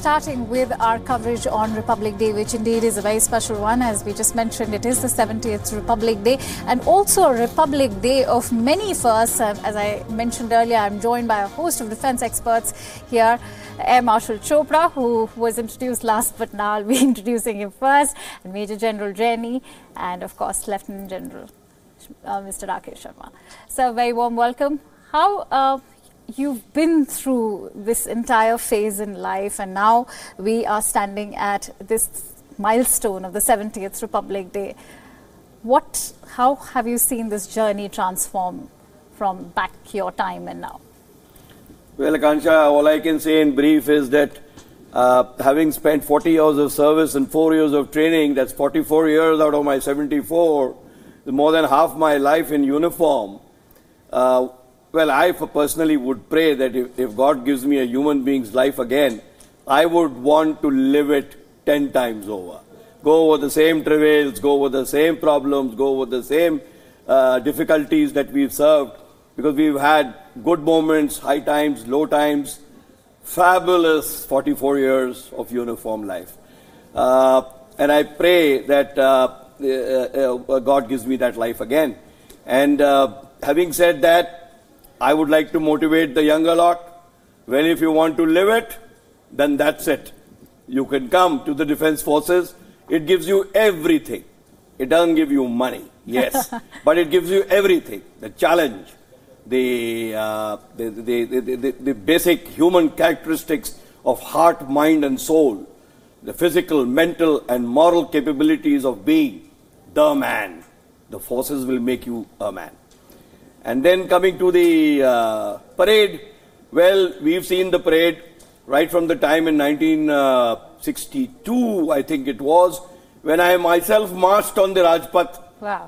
starting with our coverage on Republic Day, which indeed is a very special one. As we just mentioned, it is the 70th Republic Day and also a Republic Day of many firsts. As I mentioned earlier, I'm joined by a host of defense experts here. Air Marshal Chopra, who was introduced last, but now I'll be introducing him first, and Major General Jaini, and of course Lieutenant General Mr. Rakesh Sharma. So, very warm welcome. How you've been through this entire phase in life, and now we are standing at this milestone of the 70th Republic Day. How have you seen this journey transform from back your time and now? Well, Akansha, all I can say in brief is that having spent 40 years of service and 4 years of training, that's 44 years out of my 74, more than half my life in uniform. Well, I personally would pray that if God gives me a human being's life again, I would want to live it 10 times over. Go over the same travails, go over the same problems, go over the same difficulties that we've served, because we've had good moments, high times, low times, fabulous 44 years of uniform life. And I pray that God gives me that life again. And having said that, I would like to motivate the younger lot. Well, if you want to live it, then that's it. You can come to the Defense Forces. It gives you everything. It doesn't give you money, yes, but it gives you everything. The challenge, the basic human characteristics of heart, mind and soul, the physical, mental and moral capabilities of being the man. The forces will make you a man. And then coming to the parade, well, we've seen the parade right from the time in 1962, I think it was, when I myself marched on the Rajpath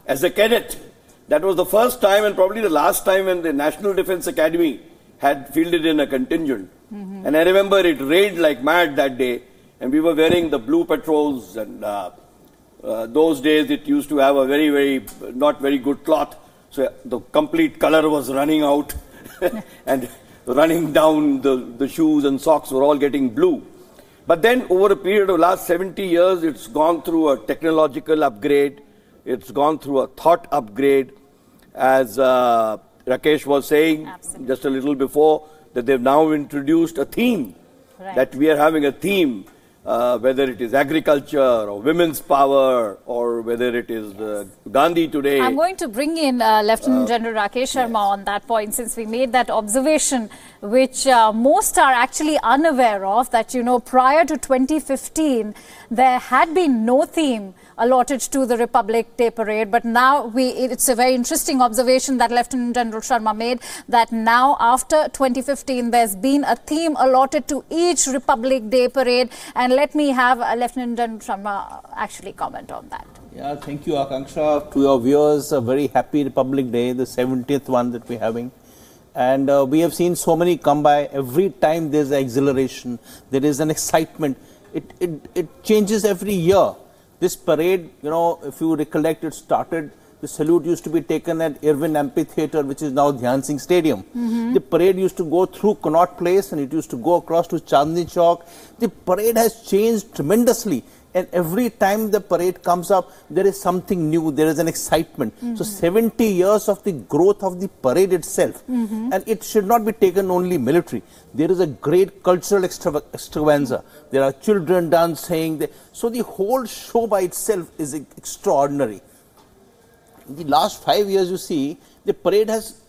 as a cadet. That was the first time and probably the last time when the National Defence Academy had fielded in a contingent. And I remember it rained like mad that day, and we were wearing the blue patrols, and those days it used to have a very, not very good cloth. So the complete color was running out and running down, the shoes and socks were all getting blue. But then over a period of last 70 years, it's gone through a technological upgrade. It's gone through a thought upgrade. As Rakesh was saying just a little before, that they've now introduced a theme, that we are having a theme. Whether it is agriculture or women's power or whether it is Gandhi today. I'm going to bring in Lieutenant General Rakesh Sharma on that point, since we made that observation, which most are actually unaware of, that, you know, prior to 2015, there had been no theme allotted to the Republic Day parade, but now it's a very interesting observation that Lieutenant General Sharma made, that now after 2015 there's been a theme allotted to each Republic Day parade, and let me have Lieutenant General Sharma actually comment on that. Yeah, thank you, Akanksha. To your viewers, a very happy Republic Day, the 70th one that we're having. And we have seen so many come by. Every time there's an exhilaration, there is an excitement. It changes every year. This parade, you know, if you recollect, it started, the salute used to be taken at Irwin Amphitheatre, which is now Dhyan Singh Stadium. The parade used to go through Connaught Place and it used to go across to Chandni Chowk. The parade has changed tremendously. And every time the parade comes up, there is something new, there is an excitement. So 70 years of the growth of the parade itself. And it should not be taken only military. There is a great cultural extravaganza. There are children dancing. So the whole show by itself is extraordinary. In the last 5 years, you see, the parade has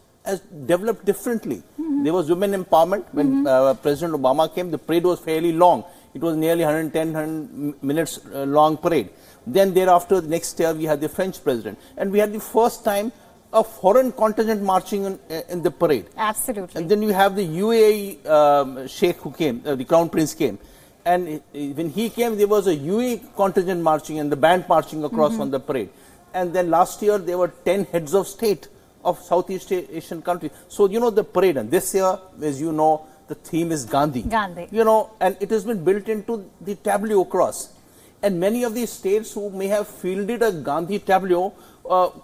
developed differently. There was women empowerment. When President Obama came, the parade was fairly long. It was nearly 110 minutes long parade. Then thereafter, the next year, we had the French president. And we had the first time a foreign contingent marching in the parade. Absolutely. And then you have the UAE Sheikh who came, the Crown Prince came. And when he came, there was a UAE contingent marching and the band marching across on the parade. And then last year, there were 10 heads of state of Southeast Asian countries. So, you know, the parade. And this year, as you know, the theme is Gandhi. You know, and it has been built into the tableau across. And many of these states who may have fielded a Gandhi tableau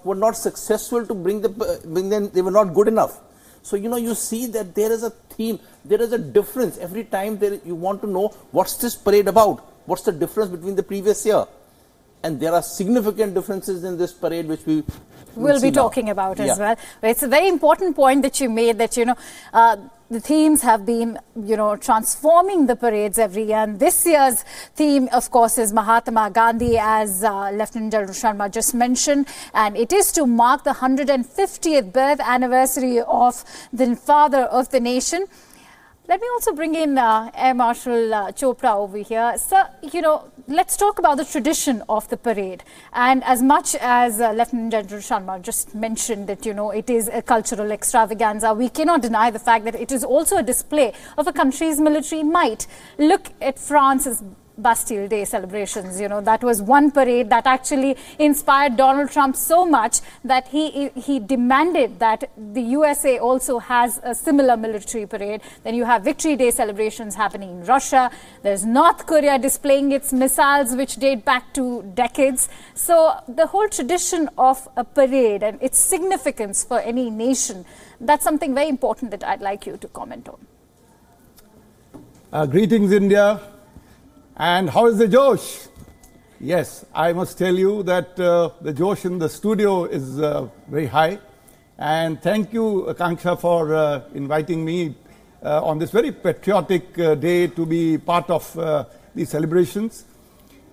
were not successful to bring them, they were not good enough. So, you see that there is a theme, there is a difference. Every time you want to know what's this parade about, what's the difference between the previous year. And there are significant differences in this parade which we'll be talking about as well. It's a very important point that you made, that, the themes have been, transforming the parades every year. And this year's theme, of course, is Mahatma Gandhi, as Lieutenant General Sharma just mentioned. And it is to mark the 150th birth anniversary of the father of the nation. Let me also bring in Air Marshal Chopra over here. Sir, let's talk about the tradition of the parade. And as much as Lieutenant General Sharma just mentioned that, it is a cultural extravaganza, we cannot deny the fact that it is also a display of a country's military might. Look at France's Bastille Day celebrations. That was one parade that actually inspired Donald Trump so much that he demanded that the USA also has a similar military parade. Then you have Victory Day celebrations happening in Russia. There's North Korea displaying its missiles, which date back to decades. So the whole tradition of a parade and its significance for any nation, that's something very important that I'd like you to comment on. Greetings, India. And how is the Josh? Yes, I must tell you that the Josh in the studio is very high. And thank you, Akanksha, for inviting me on this very patriotic day to be part of these celebrations.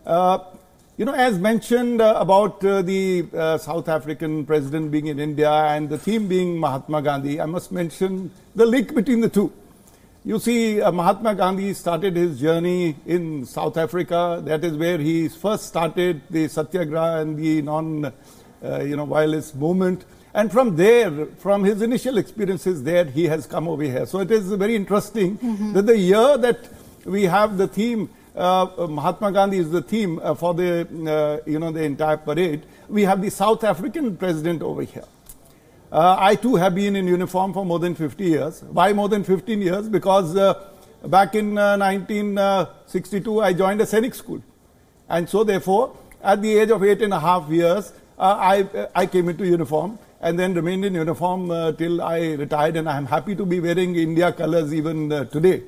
As mentioned about the South African president being in India and the theme being Mahatma Gandhi, I must mention the link between the two. You see, Mahatma Gandhi started his journey in South Africa. That is where he first started the Satyagraha and the non-violence movement. And from there, from his initial experiences there, he has come over here. So it is very interesting that the year that we have the theme, Mahatma Gandhi is the theme for the, the entire parade. We have the South African president over here. I too have been in uniform for more than 50 years. Why more than 15 years? Because back in 1962, I joined a Sainik school. And so therefore, at the age of 8.5 years, I came into uniform and then remained in uniform till I retired. And I am happy to be wearing India colors even today.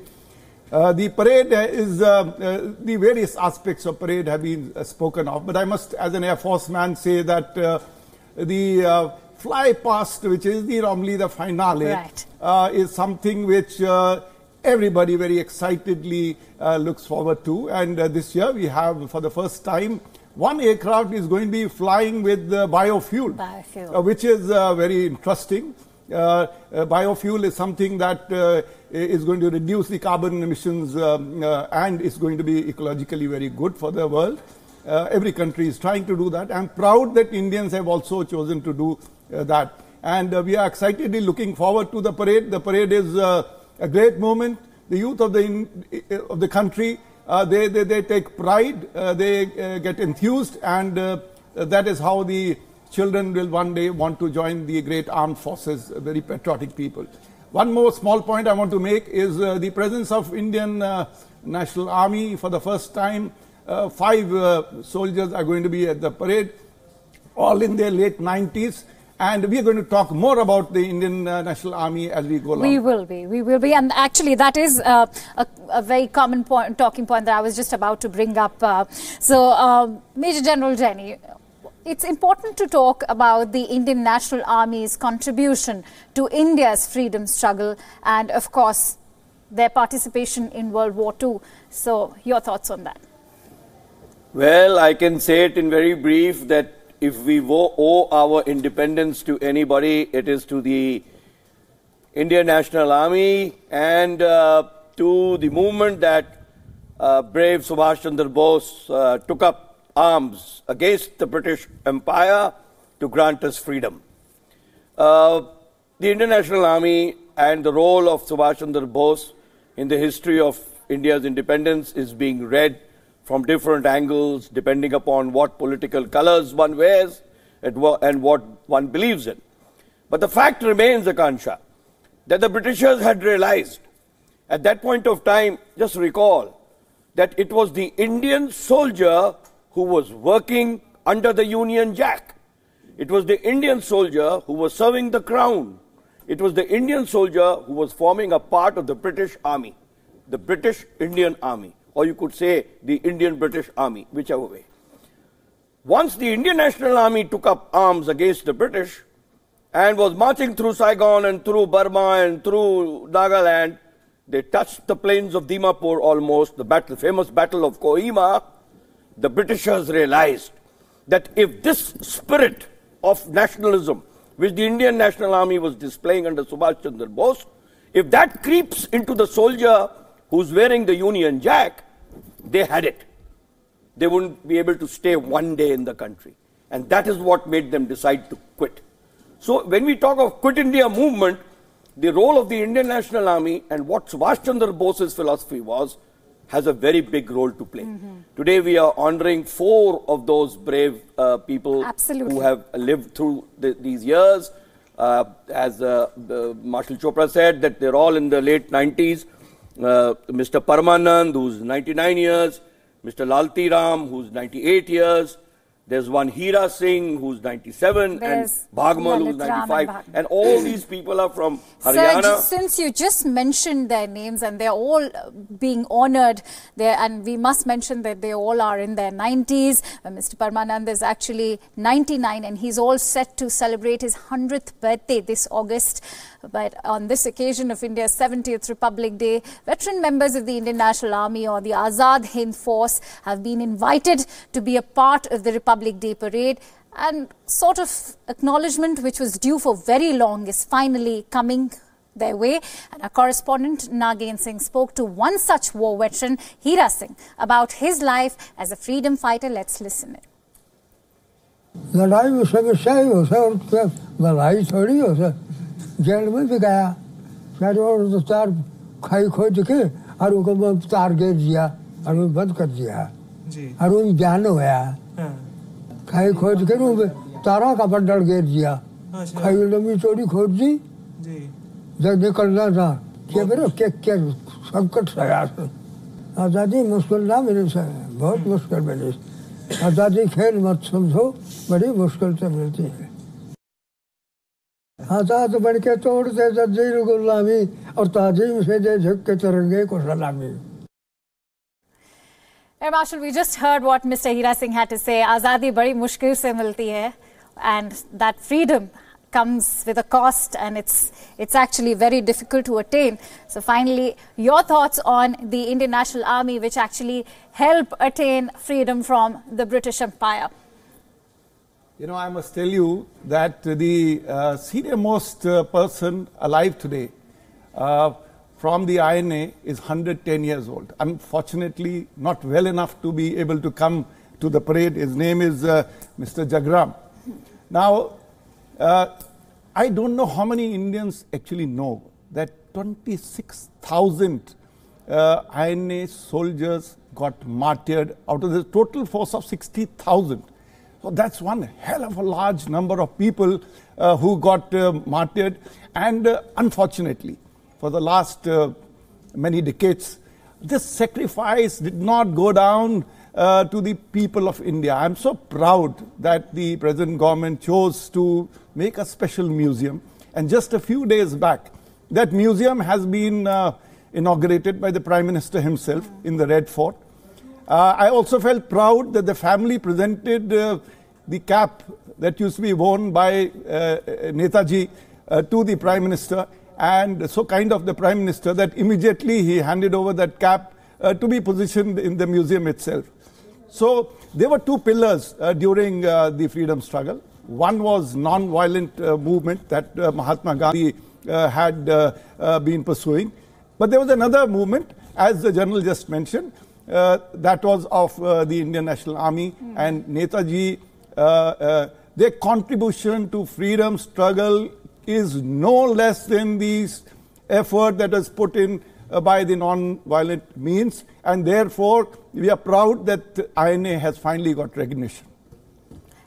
The parade is, the various aspects of parade have been spoken of. But I must, as an Air Force man, say that the fly past, which is normally the finale, is something which everybody very excitedly looks forward to. And this year we have, for the first time, one aircraft is going to be flying with biofuel, which is very interesting. Biofuel is something that is going to reduce the carbon emissions and is going to be ecologically very good for the world. Every country is trying to do that. I'm proud that Indians have also chosen to do that. And we are excitedly looking forward to the parade. The parade is a great moment. The youth of the country, they take pride, they get enthused, and that is how the children will one day want to join the great armed forces, very patriotic people. One more small point I want to make is the presence of Indian National Army. For the first time, 5 soldiers are going to be at the parade, all in their late 90s. And we are going to talk more about the Indian National Army as we go along. We will be. And actually, that is a very common talking point that I was just about to bring up. Major General Jenny, it's important to talk about the Indian National Army's contribution to India's freedom struggle and, of course, their participation in World War II. So, your thoughts on that? Well, I can say it in very brief that if we owe our independence to anybody, it is to the Indian National Army and to the movement that brave Subhash Chandra Bose took up arms against the British Empire to grant us freedom. The Indian National Army and the role of Subhash Chandra Bose in the history of India's independence is being read from different angles, depending upon what political colors one wears and what one believes in. But the fact remains, Akansha, that the Britishers had realized at that point of time, just recall, that it was the Indian soldier who was working under the Union Jack. It was the Indian soldier who was serving the crown. It was the Indian soldier who was forming a part of the British Army, the British Indian Army, or you could say the Indian British Army, whichever way. Once the Indian National Army took up arms against the British and was marching through Saigon and through Burma and through Nagaland, they touched the plains of Dimapur almost, the famous Battle of Kohima. The Britishers realized that if this spirit of nationalism, which the Indian National Army was displaying under Subhash Chandra Bose, if that creeps into the soldier who's wearing the Union Jack, they had it. They wouldn't be able to stay one day in the country. And that is what made them decide to quit. So when we talk of Quit India movement, the role of the Indian National Army and what Subhash Chandra Bose's philosophy was, has a very big role to play. Today we are honoring 4 of those brave people who have lived through these years. As Marshal Chopra said, that they're all in the late 90s. Mr. Paramanand, who's 99 years. Mr. Lalti Ram, who's 98 years. There's one Hira Singh, who's 97, There's and Bhagmal, who's 95. And all these people are from Haryana. Sir, since you just mentioned their names and they're all being honored there, and we must mention that they all are in their 90s. Mr. Paramanand is actually 99 and he's all set to celebrate his 100th birthday this August. But on this occasion of India's 70th Republic Day, veteran members of the Indian National Army or the Azad Hind Force have been invited to be a part of the Republic Day parade, and sort of acknowledgement which was due for very long is finally coming their way. And our correspondent Nagain Singh spoke to one such war veteran, Hira Singh, about his life as a freedom fighter. Let's listen in. लड़ाई में समस्या ही होता है और लड़ाई थोड़ी होता है जेल में भी गया सारे और तो तार खाई खोज के और उनको तार गिर दिया और बंद कर दिया और उन जान होया खाई खोज के तारा का बंडल गिर दिया खाई लंबी चोरी खोज दी जब निकलना था क्या मेरा क्या संकट आया आज़ादी मुश्किल ना मिले बहुत मुश्किल मिली आज़ादी खेल मत समझो बड़ी मुश्किल से मिलती है आज़ाद बन के तोड़ते जंजीर गुलामी और ताजीम से दे झुक के तिरंगे को सलामी. Air Marshal, we just heard what Mr. Hira Singh had to say. Azadi badi mushkil se milti hai, and that freedom comes with a cost, and it's actually very difficult to attain. So finally, your thoughts on the Indian National Army, which actually helped attain freedom from the British Empire. You know, I must tell you that the senior most person alive today from the INA is 110 years old. Unfortunately, not well enough to be able to come to the parade. His name is Mr. Jagram. Now, I don't know how many Indians actually know that 26,000 INA soldiers got martyred out of the total force of 60,000. So that's one hell of a large number of people who got martyred. And unfortunately, for the last many decades, this sacrifice did not go down to the people of India. I'm so proud that the present government chose to make a special museum. And just a few days back, that museum has been inaugurated by the Prime Minister himself in the Red Fort. I also felt proud that the family presented the cap that used to be worn by Netaji to the Prime Minister, and so kind of the Prime Minister that immediately he handed over that cap to be positioned in the museum itself. So there were two pillars during the freedom struggle. One was non-violent movement that Mahatma Gandhi had been pursuing. But there was another movement, as the General just mentioned, that was of the Indian National Army and Netaji. Their contribution to freedom struggle is no less than the effort that was put in by the non-violent means, and therefore we are proud that INA has finally got recognition.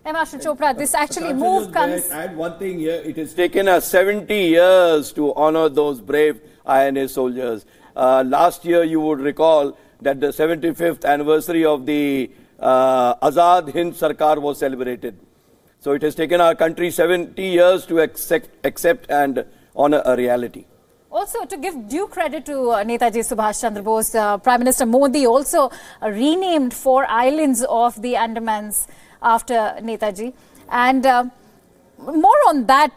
Marshal Chopra, this actually move comes... Add one thing here. It has taken us 70 years to honor those brave INA soldiers. Last year, you would recall that the 75th anniversary of the Azad Hind Sarkar was celebrated. So it has taken our country 70 years to accept and on a reality. Also, to give due credit to Netaji Subhash Chandra Bose, Prime Minister Modi also renamed 4 islands of the Andamans after Netaji. And more on that,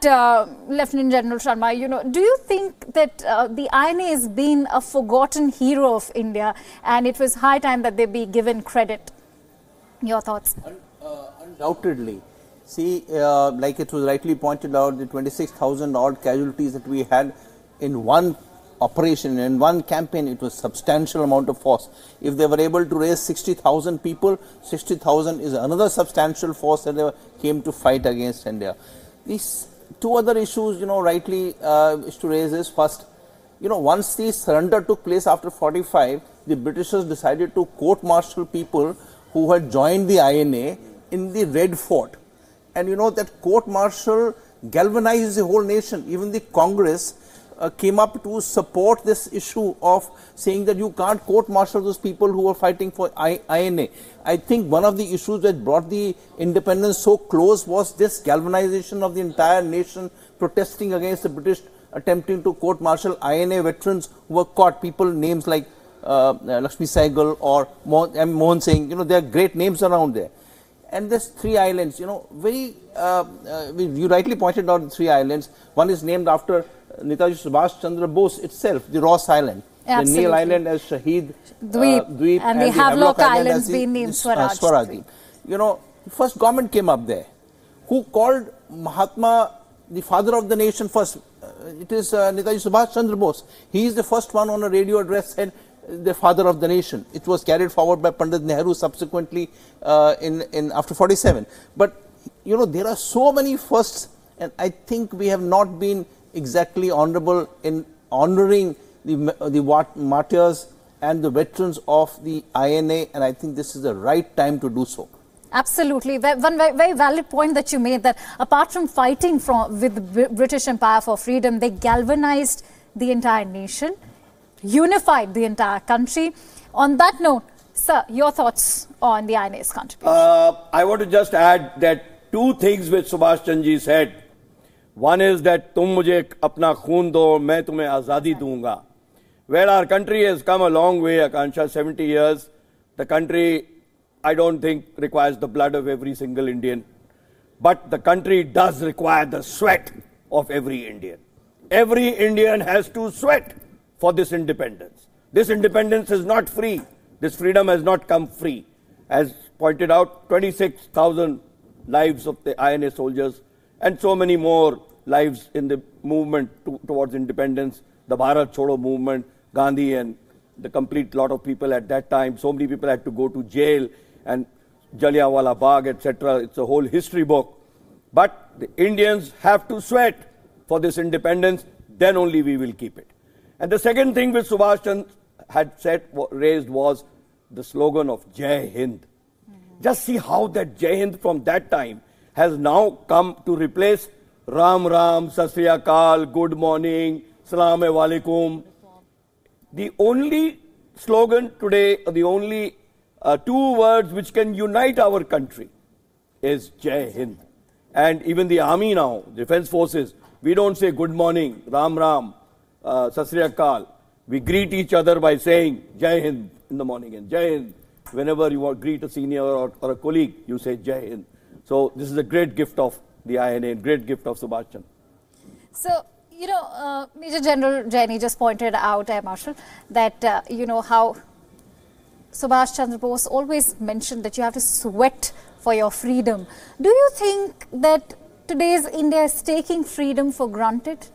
Lieutenant General Sharma, do you think that the INA has been a forgotten hero of India and it was high time that they be given credit? Your thoughts? Undoubtedly. See, like it was rightly pointed out, the 26,000 odd casualties that we had in one operation, in one campaign, it was substantial amount of force. If they were able to raise 60,000 people, 60,000 is another substantial force that they came to fight against India. These 2 other issues, rightly is to raise is first, once the surrender took place after 45, the Britishers decided to court-martial people who had joined the INA in the Red Fort. And that court-martial galvanized the whole nation. Even the Congress came up to support this issue of saying that you can't court-martial those people who were fighting for INA. I think one of the issues that brought the independence so close was this galvanization of the entire nation protesting against the British attempting to court-martial INA veterans who were caught. People, names like Lakshmi Sehgal or Mohan Singh, there are great names around there. And there's 3 islands, you rightly pointed out the 3 islands. One is named after Netaji Subhash Chandra Bose itself, the Ross Island. Absolutely. The Neil Island as Shahid Dweep, and the Havelock Islands being named Swaraj. First government came up there, who called Mahatma the father of the nation first. It is Netaji Subhash Chandra Bose. He is the first one on a radio address said the father of the nation. It was carried forward by Pandit Nehru subsequently in after 47. But there are so many firsts, and I think we have not been exactly honorable in honoring the martyrs and the veterans of the INA, and I think this is the right time to do so. Absolutely. One very valid point that you made, that apart from fighting with the British Empire for freedom, they galvanized the entire nation, unified the entire country. On that note, sir, your thoughts on the INA's contribution? I want to just add that 2 things which Subhash Chandra ji said. One is that tum mujhe apna khoon do, main tumhe azadi dunga. Where our country has come a long way, Akansha, 70 years, the country, I don't think, requires the blood of every single Indian. But the country does require the sweat of every Indian. Every Indian has to sweat for this independence. This independence is not free. This freedom has not come free. As pointed out, 26,000 lives of the INA soldiers and so many more lives in the movement towards independence, the Bharat Chodo movement, Gandhi and the complete lot of people at that time. So many people had to go to jail, and Jallianwala Bagh, etc. It's a whole history book. But the Indians have to sweat for this independence, then only we will keep it. And the second thing which Subhash Chandra had raised was the slogan of Jai Hind. Just see how that Jai Hind from that time has now come to replace Ram Ram, Sat Sri Akal, Good Morning, Salaam Alaikum. The only slogan today, the only 2 words which can unite our country is Jai Hind. And even the army now, defense forces, we don't say Good Morning, Ram Ram, Sat Sri Akal. We greet each other by saying Jai Hind in the morning and Jai Hind. Whenever you want to greet a senior or a colleague, you say Jai Hind. So this is a great gift of the INA and great gift of Subhash Chandra. So, Major General Jaini just pointed out, Air Marshal, that, how Subhash Chandra Bose always mentioned that you have to sweat for your freedom. Do you think that today's India is taking freedom for granted?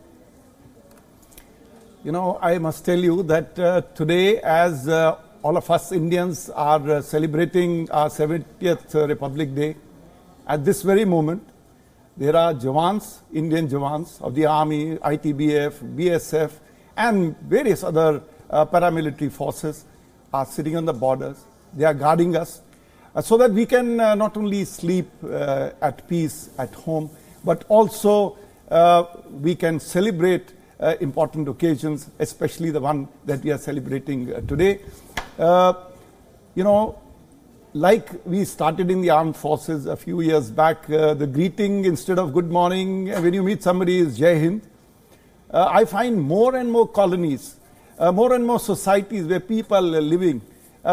I must tell you that today, as all of us Indians are celebrating our 70th Republic Day, at this very moment, there are Jawans, Indian Jawans of the Army, ITBF, BSF, and various other paramilitary forces are sitting on the borders. They are guarding us so that we can not only sleep at peace at home, but also we can celebrate important occasions, especially the one that we are celebrating today. Like we started in the armed forces a few years back, the greeting instead of good morning when you meet somebody is Jai Hind. I find more and more colonies, more and more societies where people are living,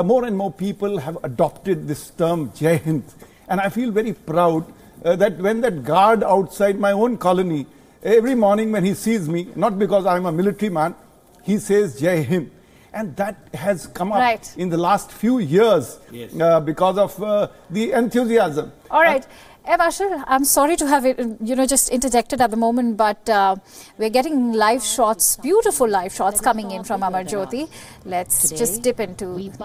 more and more people have adopted this term Jai Hind. And I feel very proud that when that guard outside my own colony, every morning when he sees me, not because I'm a military man, he says Jai Hind. And that has come up in the last few years because of the enthusiasm. All right. Bashir, I'm sorry to have it, just interjected at the moment, but we're getting live shots, beautiful live shots coming in from Amar Jyoti. Let's just dip into these.